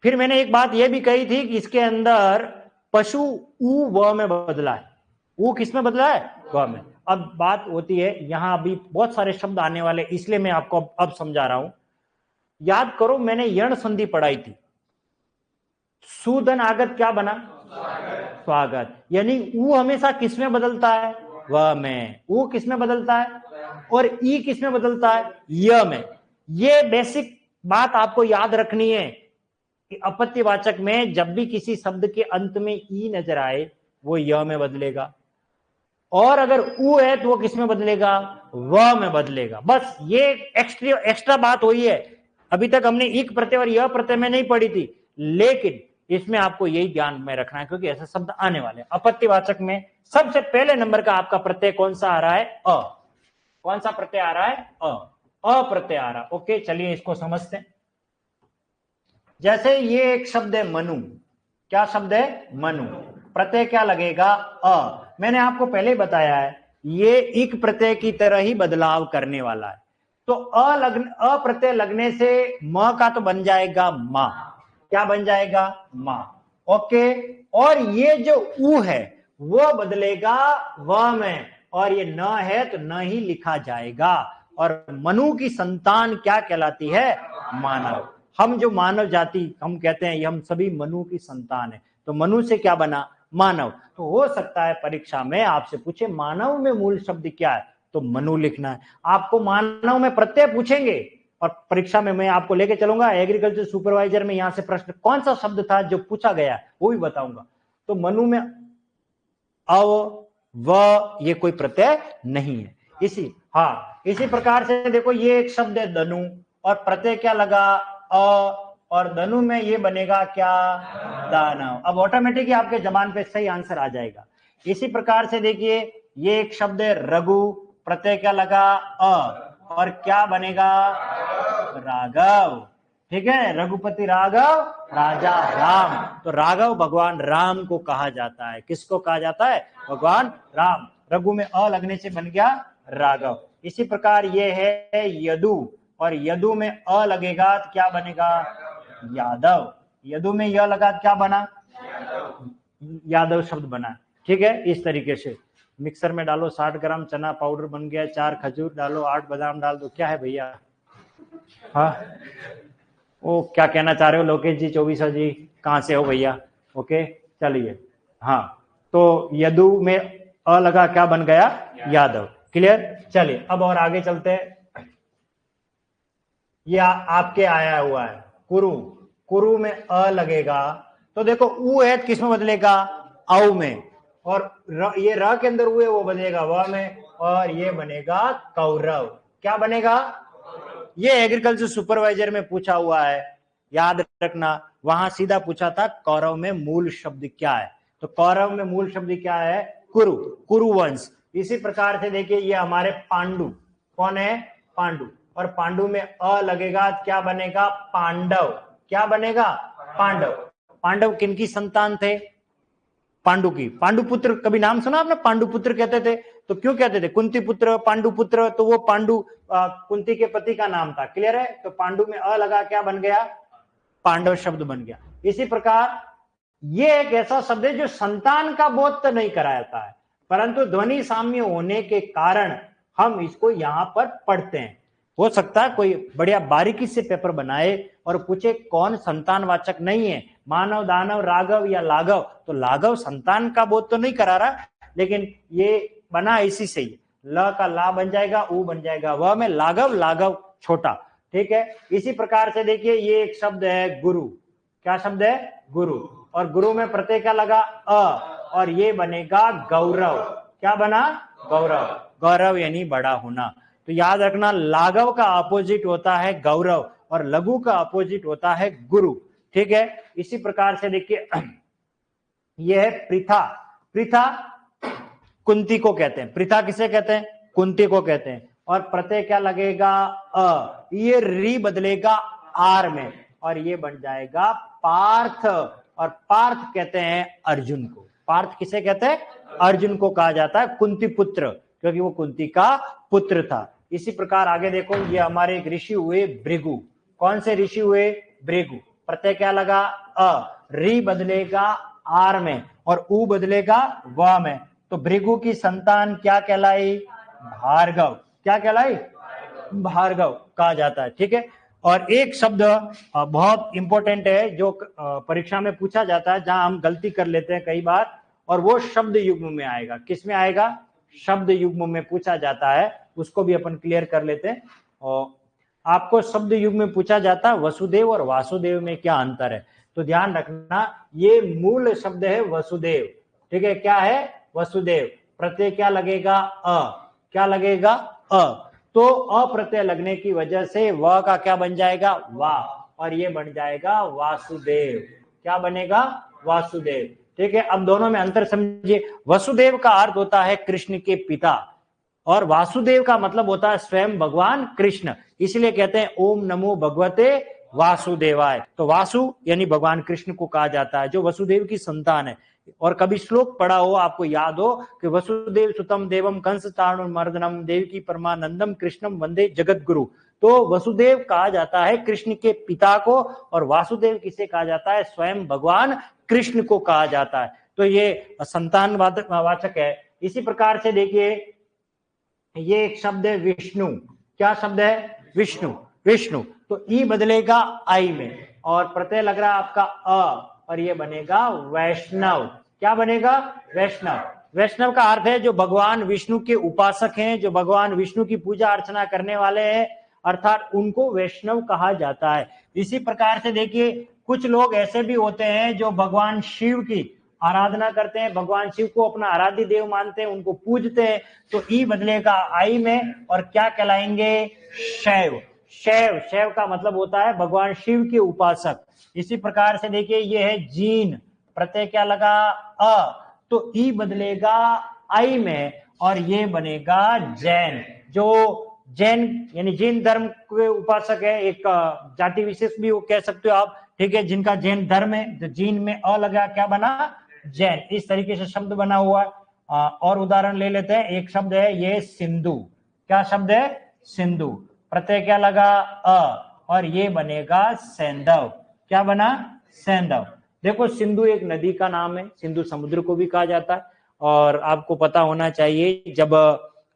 Speaker 1: फिर मैंने एक बात यह भी कही थी कि इसके अंदर पशु उ व में बदला है। उ किस में बदला है? व में। अब बात होती है, यहां अभी बहुत सारे शब्द आने वाले, इसलिए मैं आपको अब समझा रहा हूं। याद करो, मैंने यण संधि पढ़ाई थी। सुधन आगत क्या बना? स्वागत। यानी उ हमेशा किस में बदलता है? व में। उ किस में बदलता है? और ई किस में बदलता है? य में। ये बेसिक बात आपको याद रखनी है कि अपत्यवाचक में जब भी किसी शब्द के अंत में ई नजर आए वो य में बदलेगा, और अगर उ है तो वो किस में बदलेगा? व में बदलेगा। बस ये एक्स्ट्रा बात हुई है। अभी तक हमने एक प्रत्यय और यह प्रत्यय में नहीं पढ़ी थी, लेकिन इसमें आपको यही ध्यान में रखना है, क्योंकि ऐसे शब्द आने वाले हैं। अपत्यवाचक में सबसे पहले नंबर का आपका प्रत्यय कौन सा आ रहा है? अ। कौन सा प्रत्यय आ रहा है? अ। अ प्रत्यय आ रहा। ओके, चलिए इसको समझते हैं। जैसे ये एक शब्द है मनु, क्या शब्द है? मनु। प्रत्यय क्या लगेगा? अ। मैंने आपको पहले बताया है ये इक प्रत्यय की तरह ही बदलाव करने वाला है। तो अ प्रत्यय लगने से म का तो बन जाएगा मां। क्या बन जाएगा? मां। ओके, और ये जो उ है वो बदलेगा व में, और ये न है तो न ही लिखा जाएगा। और मनु की संतान क्या कहलाती है? मानव। हम जो मानव जाति हम कहते हैं, ये हम सभी मनु की संतान है। तो मनु से क्या बना? मानव। तो हो सकता है परीक्षा में आपसे पूछे मानव में मूल शब्द क्या है, तो मनु लिखना है। आपको मानव में प्रत्यय पूछेंगे और परीक्षा में मैं आपको लेके चलूंगा एग्रीकल्चर सुपरवाइजर में, यहां से प्रश्न कौन सा शब्द था जो पूछा गया वो भी बताऊंगा। तो मनु में अव व ये कोई प्रत्यय नहीं है। इसी प्रकार से देखो ये एक शब्द है धनु, और प्रत्यय क्या लगा? अ, और धनु में ये बनेगा क्या? दानव। अब ऑटोमेटिक आपके जबान पे सही आंसर आ जाएगा। इसी प्रकार से देखिए ये एक शब्द है रघु, प्रत्यय क्या लगा? अ, और क्या बनेगा? राघव। ठीक है, रघुपति राघव राजा राम। तो राघव भगवान राम को कहा जाता है। किसको कहा जाता है? भगवान राम। रघु में अ लगने से बन गया राघव। इसी प्रकार ये है यदु, और यदु में अ लगेगा तो क्या बनेगा? यादव। यदु में यह लगा क्या बना? यादव शब्द बना। ठीक है, इस तरीके से मिक्सर में डालो 60 ग्राम चना पाउडर बन गया, 4 खजूर डालो, 8 बादाम डाल दो। क्या है भैया? हाँ, वो क्या कहना चाह रहे हो लोकेश जी, 24 जी? कहाँ से हो भैया? ओके, चलिए। हाँ, तो यदु में अ लगा, क्या बन गया? यादव। क्लियर? चलिए अब और आगे चलते हैं। यह आपके आया हुआ है कुरु। कुरु में अ लगेगा तो देखो उ है किस में बदलेगा? औ में। और ये र के अंदर उ है वो बदलेगा व में, और ये बनेगा कौरव। क्या बनेगा? ये एग्रीकल्चर सुपरवाइजर में पूछा हुआ है, याद रखना। वहां सीधा पूछा था कौरव में मूल शब्द क्या है। तो कौरव में मूल शब्द क्या है? कुरु, कुरुवंश। इसी प्रकार से देखिए ये हमारे पांडु। कौन है? पांडु। और पांडु में अ लगेगा, क्या बनेगा? पांडव। क्या बनेगा? पांडव। पांडव किनकी संतान थे? पांडु की। पांडुपुत्र कभी नाम सुना आपने? पांडुपुत्र कहते थे। तो क्यों कहते थे? कुंती पुत्र, पांडुपुत्र। तो वो पांडु कुंती के पति का नाम था। क्लियर है? तो पांडु में अ लगा, क्या बन गया? पांडव शब्द बन गया। इसी प्रकार ये एक ऐसा शब्द है जो संतान का बोध तो नहीं कराता है, परंतु ध्वनि साम्य होने के कारण हम इसको यहां पर पढ़ते हैं। हो सकता है कोई बढ़िया बारीकी से पेपर बनाए और पूछे कौन संतानवाचक नहीं है, मानव, दानव, राघव या लाघव। तो लाघव संतान का बोध तो नहीं करा रहा, लेकिन ये बना इसी से ही। ल का ला बन जाएगा, उ बन जाएगा व में, लाघव, लाघव छोटा। ठीक है, इसी प्रकार से देखिए ये एक शब्द है गुरु। क्या शब्द है? गुरु। और गुरु में प्रत्यय क्या लगा? अ, और ये बनेगा गौरव। क्या बना? गौरव। गौरव यानी बड़ा होना। तो याद रखना लाघव का अपोजिट होता है गौरव, और लघु का अपोजिट होता है गुरु। ठीक है, इसी प्रकार से देखिए यह है पृथा। पृथा कुंती को कहते हैं। पृथा किसे कहते हैं? कुंती को कहते हैं। और प्रत्यय क्या लगेगा? अ। ये री बदलेगा आर में, और ये बन जाएगा पार्थ। और पार्थ कहते हैं अर्जुन को। पार्थ किसे कहते हैं? अर्जुन को कहा जाता है कुंती पुत्र, क्योंकि वो कुंती का पुत्र था। इसी प्रकार आगे देखो ये हमारे एक ऋषि हुए भृगु। कौन से ऋषि हुए? भृगु। प्रत्यय क्या लगा? अ। री बदलेगा आर में, और उ बदलेगा व में। तो भृगु की संतान क्या कहलाई? भार्गव। क्या कहलाई? भार्गव कहा जाता है। ठीक है, और एक शब्द बहुत इंपॉर्टेंट है जो परीक्षा में पूछा जाता है, जहां हम गलती कर लेते हैं कई बार, और वो शब्द युग्म में आएगा। किस में आएगा? शब्द युग्म में पूछा जाता है, उसको भी अपन क्लियर कर लेते हैं। और आपको शब्द युग्म में पूछा जाता है वसुदेव और वासुदेव में क्या अंतर है। तो ध्यान रखना ये मूल शब्द है वसुदेव। ठीक है, क्या है? वसुदेव। प्रत्यय क्या लगेगा? अ। क्या लगेगा? अ। तो अ प्रत्यय लगने की वजह से व का क्या बन जाएगा? वा, और ये बन जाएगा वासुदेव। क्या बनेगा? वासुदेव। ठीक है, अब दोनों में अंतर समझिए। वसुदेव का अर्थ होता है कृष्ण के पिता, और वासुदेव का मतलब होता है स्वयं भगवान कृष्ण, इसलिए कहते हैं ओम नमो भगवते वासुदेवाय। तो वासु यानी भगवान कृष्ण को कहा जाता है, जो वसुदेव की संतान है। और कभी श्लोक पढ़ा हो, आपको याद हो कि वसुदेव सुतम देवम कंस चाणूरमर्दनम देवकी परमानंदम कृष्णम वंदे जगत गुरु। तो वसुदेव कहा जाता है कृष्ण के पिता को, और वासुदेव किसे कहा जाता है? स्वयं भगवान कृष्ण को कहा जाता है। तो ये संतान वाचक है। इसी प्रकार से देखिए, ये एक शब्द है विष्णु। क्या शब्द है? विष्णु। विष्णु तो ई बदलेगा आई में, और प्रत्यय लग रहा है आपका अ, और ये बनेगा वैष्णव। क्या बनेगा? वैष्णव। वैष्णव का अर्थ है जो भगवान विष्णु के उपासक हैं, जो भगवान विष्णु की पूजा अर्चना करने वाले हैं, अर्थात उनको वैष्णव कहा जाता है। इसी प्रकार से देखिए, कुछ लोग ऐसे भी होते हैं जो भगवान शिव की आराधना करते हैं, भगवान शिव को अपना आराध्य देव मानते हैं, उनको पूजते हैं। तो ई बदलेगा आई में, और क्या कहलाएंगे? शैव। शैव, शैव का मतलब होता है भगवान शिव के उपासक। इसी प्रकार से देखिए, ये है जीन, प्रत्यय क्या लगा? अ, तो ई बदलेगा आई में, और ये बनेगा जैन। जो जैन यानी जैन धर्म के उपासक है, एक जाति विशेष भी वो कह सकते हो आप, ठीक है, जिनका जैन धर्म है। तो जीन में अ लगा, क्या बना? जैन। इस तरीके से शब्द बना हुआ है। और उदाहरण ले लेते हैं। एक शब्द है ये सिंधु। क्या शब्द है? सिंधु। प्रत्यय क्या लगा? अ, और ये बनेगा सैंधव। क्या बना? सैंधव। देखो, सिंधु एक नदी का नाम है, सिंधु समुद्र को भी कहा जाता है। और आपको पता होना चाहिए, जब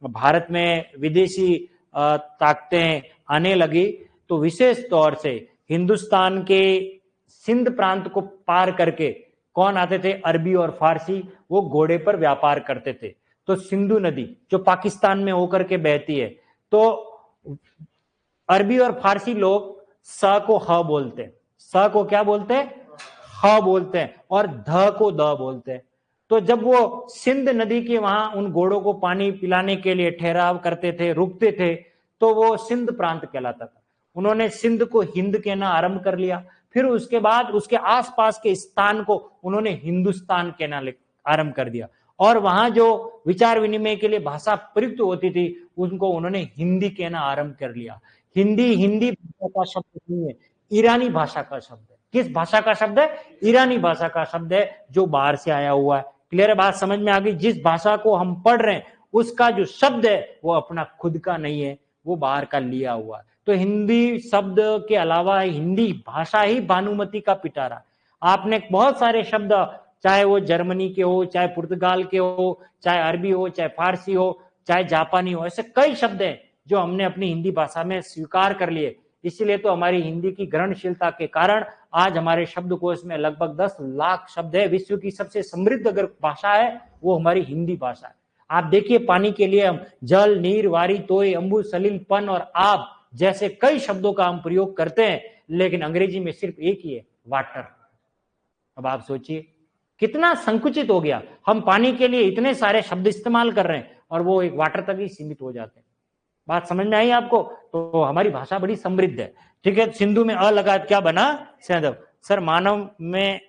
Speaker 1: भारत में विदेशी ताकतें आने लगी, तो विशेष तौर से हिंदुस्तान के सिंध प्रांत को पार करके कौन आते थे? अरबी और फारसी। वो घोड़े पर व्यापार करते थे। तो सिंधु नदी जो पाकिस्तान में होकर के बहती है, तो अरबी और फारसी लोग स को ह बोलते हैं, स को क्या बोलते हैं? ह बोलते हैं, और ध को द बोलते हैं। तो जब वो सिंध नदी के वहां उन घोड़ों को पानी पिलाने के लिए ठहराव करते थे, रुकते थे, तो वो सिंध प्रांत कहलाता था। उन्होंने सिंध को हिंद कहना आरंभ कर लिया। फिर उसके बाद उसके आसपास के स्थान को उन्होंने हिंदुस्तान कहना आरंभ कर दिया। और वहां जो विचार विनिमय के लिए भाषा प्रयुक्त होती थी, उनको उन्होंने हिंदी कहना आरंभ कर लिया। हिंदी हिंदी भाषा का शब्द नहीं है, ईरानी भाषा का शब्द है। किस भाषा का शब्द है? ईरानी भाषा का शब्द है, जो बाहर से आया हुआ है। क्लियर है? बात समझ में आ गई? जिस भाषा को हम पढ़ रहे हैं, उसका जो शब्द है वो अपना खुद का नहीं है, वो बाहर का लिया हुआ है। तो हिंदी शब्द के अलावा हिंदी भाषा ही भानुमति का पिटारा। आपने बहुत सारे शब्द, चाहे वो जर्मनी के हो, चाहे पुर्तगाल के हो, चाहे अरबी हो, चाहे फारसी हो, चाहे जापानी हो, ऐसे कई शब्द हैं जो हमने अपनी हिंदी भाषा में स्वीकार कर लिए। इसीलिए तो हमारी हिंदी की ग्रहणशीलता के कारण आज हमारे शब्दकोश में लगभग 10 लाख शब्द है। विश्व की सबसे समृद्ध अगर भाषा है वो हमारी हिंदी भाषा है। आप देखिए, पानी के लिए हम जल, नीर, वारी, तोय, अंबु, सलिल, पन और आब जैसे कई शब्दों का हम प्रयोग करते हैं, लेकिन अंग्रेजी में सिर्फ एक ही है, वाटर। अब आप सोचिए कितना संकुचित हो गया। हम पानी के लिए इतने सारे शब्द इस्तेमाल कर रहे हैं, और वो एक वाटर तक ही सीमित हो जाते हैं। बात समझ में आई आपको? तो हमारी भाषा बड़ी समृद्ध है। ठीक है, सिंधु में अ लगा, क्या बना? सैंधव। सर, मानव में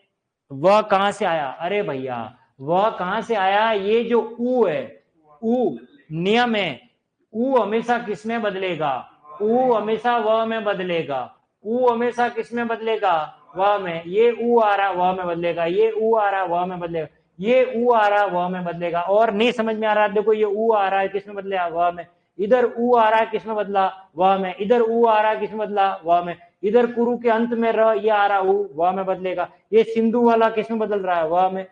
Speaker 1: वह कहां से आया? अरे भैया, वह कहां से आया? ये जो ऊ है, ऊ नियम है। ऊ हमेशा किस में बदलेगा? ऊ हमेशा वह में बदलेगा। ऊ हमेशा किस में बदलेगा? वह में। ये ऊ आ रहा, वह में बदलेगा। ये ऊ आ रहा, वह में बदलेगा। ये ऊ आ रहा, वह में बदलेगा। और नहीं समझ में आ रहा, देखो ये ऊ आ रहा है, किस में बदलेगा? वह में। इधर ऊ आ रहा है, किसमें बदला? वह में। इधर ऊ आ रहा है, किसमें बदला? वह में। इधर कुरु के अंत में र ये आ रहा, ऊ वह में बदलेगा। ये सिंधु वाला किसमें बदल रहा है? वह में।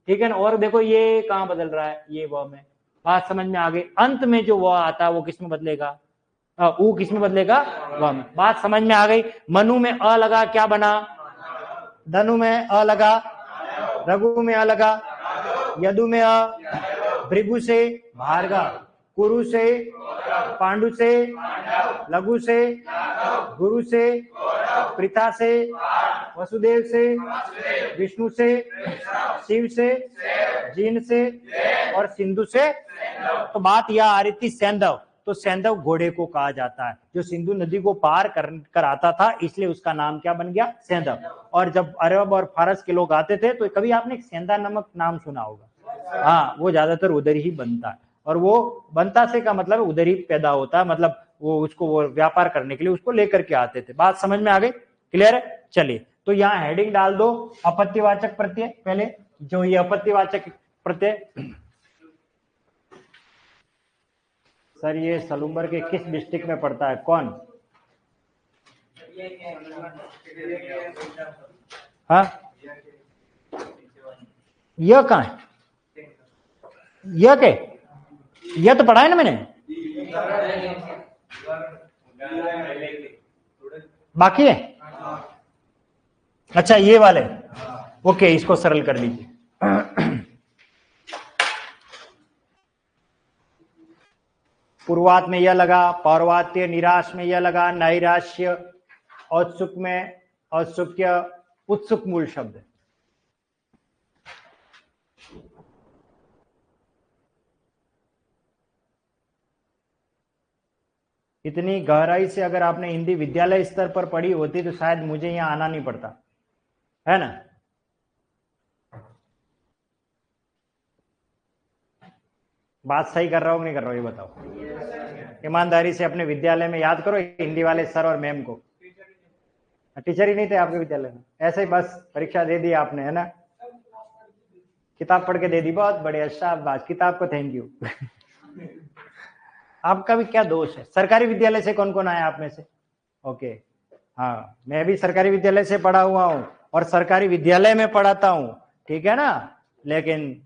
Speaker 1: ठीक है ना? और देखो ये कहां बदल रहा है? ये वह में। बात समझ में आ गई? अंत में जो वह आता है वो किसमें बदलेगा? ऊ किसमें बदलेगा? वह में। बात समझ में आ गई? मनु में अ लगा, क्या बना? धनु में अ लगा, रघु में अ लगा, यदु में अ, भृगु से भार्गव, कुरु से, पांडु से, लघु से, गुरु से, पृथा से, वसुदेव से, विष्णु से, शिव से, जीन से, और सिंधु से। तो बात यह आ रही थी सैंधव। तो सैंधव घोड़े को कहा जाता है, जो सिंधु नदी को पार कर आता था, इसलिए उसका नाम क्या बन गया? सैंधव। और जब अरब और फारस के लोग आते थे, तो कभी आपने सेंधा नमक नाम सुना होगा? हाँ, वो ज्यादातर उधर ही बनता है। और वो बनता से का मतलब उधर ही पैदा होता है, मतलब वो उसको वो व्यापार करने के लिए उसको लेकर के आते थे। बात समझ में आ गई? क्लियर है? चलिए, तो यहाँ हेडिंग डाल दो आपत्तिवाचक प्रत्यय। पहले जो ये आपत्तिवाचक प्रत्यय, सर ये सलूम्बर के किस डिस्ट्रिक्ट में पड़ता है? कौन? हाँ, यह कहाँ है? यह के यह तो पढ़ा है ना मैंने। बाकी है? अच्छा, ये वाले। ओके, इसको सरल कर लीजिए। पूर्वात में यह लगा, पौर्वात्य, निराश में यह लगा, नैराश्य, औत्सुक में औत्सुक्य, उत्सुक मूल शब्द। इतनी गहराई से अगर आपने हिंदी विद्यालय स्तर पर पढ़ी होती तो शायद मुझे यहां आना नहीं पड़ता, है ना? बात सही कर रहा हूं कि नहीं कर रहा हूं, ये बताओ। ईमानदारी से अपने विद्यालय में याद करो हिंदी वाले सर और मैम को। टीचर ही नहीं थे आपके विद्यालय में? ऐसे ही बस परीक्षा दे दी आपने, है ना? किताब पढ़ के दे दी, बहुत बढ़िया, शाबाश, किताब को थैंक यू। आपका भी क्या दोष है? सरकारी विद्यालय से कौन कौन आया आप में से? ओके, हाँ, मैं भी सरकारी विद्यालय से पढ़ा हुआ हूँ और सरकारी विद्यालय में पढ़ाता हूँ, ठीक है ना? लेकिन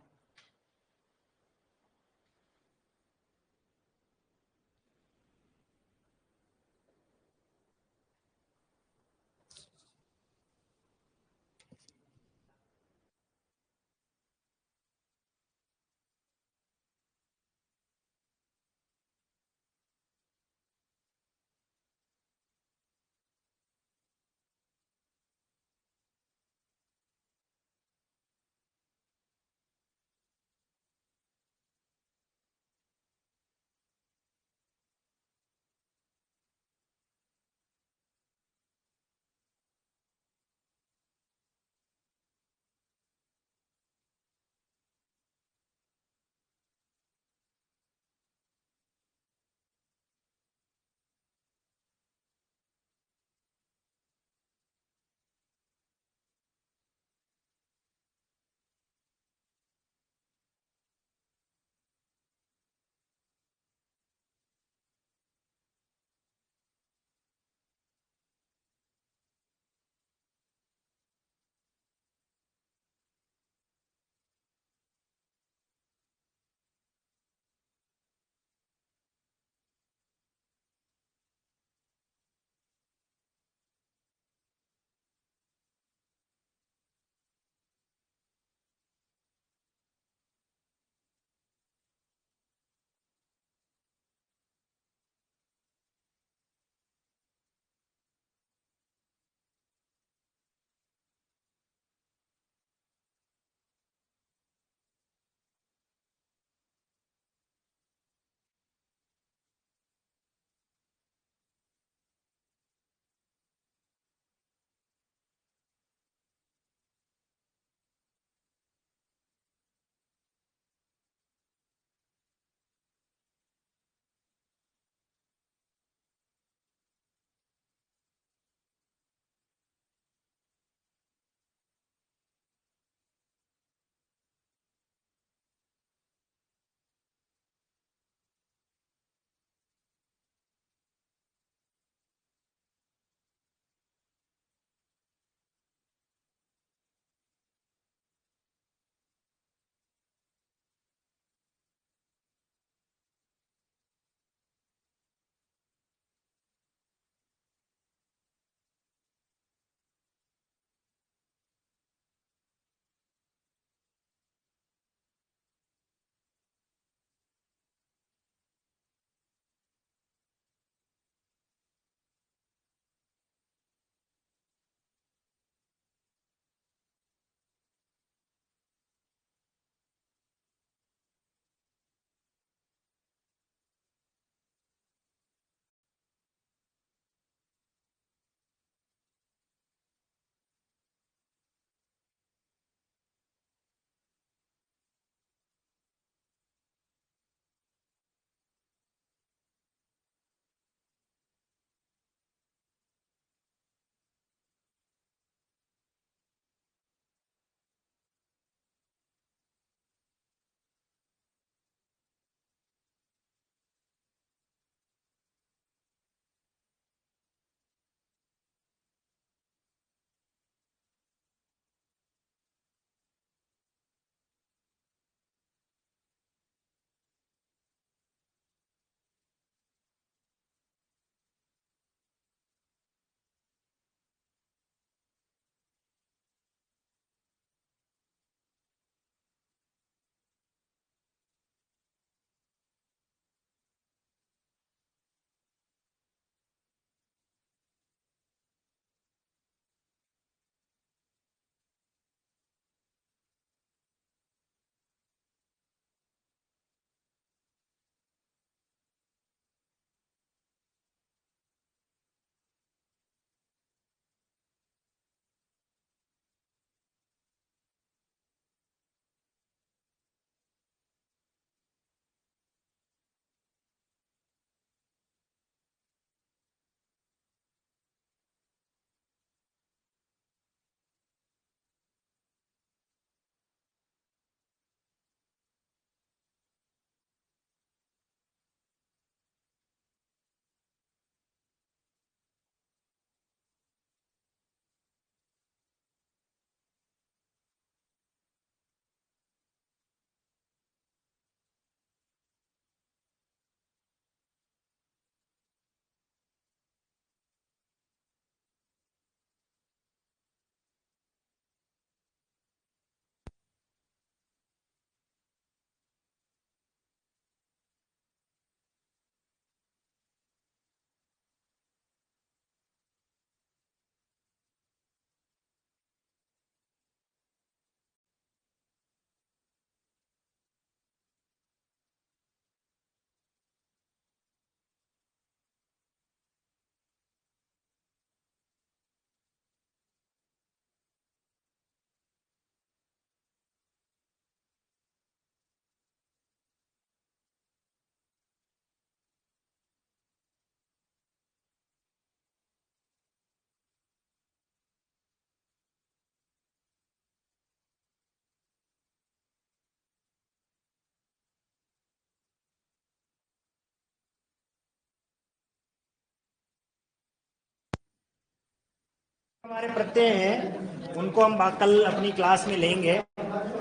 Speaker 1: हमारे प्रत्यय हैं उनको हम कल अपनी क्लास में लेंगे,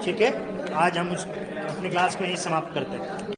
Speaker 1: ठीक है। आज हम अपनी क्लास में ही समाप्त करते हैं।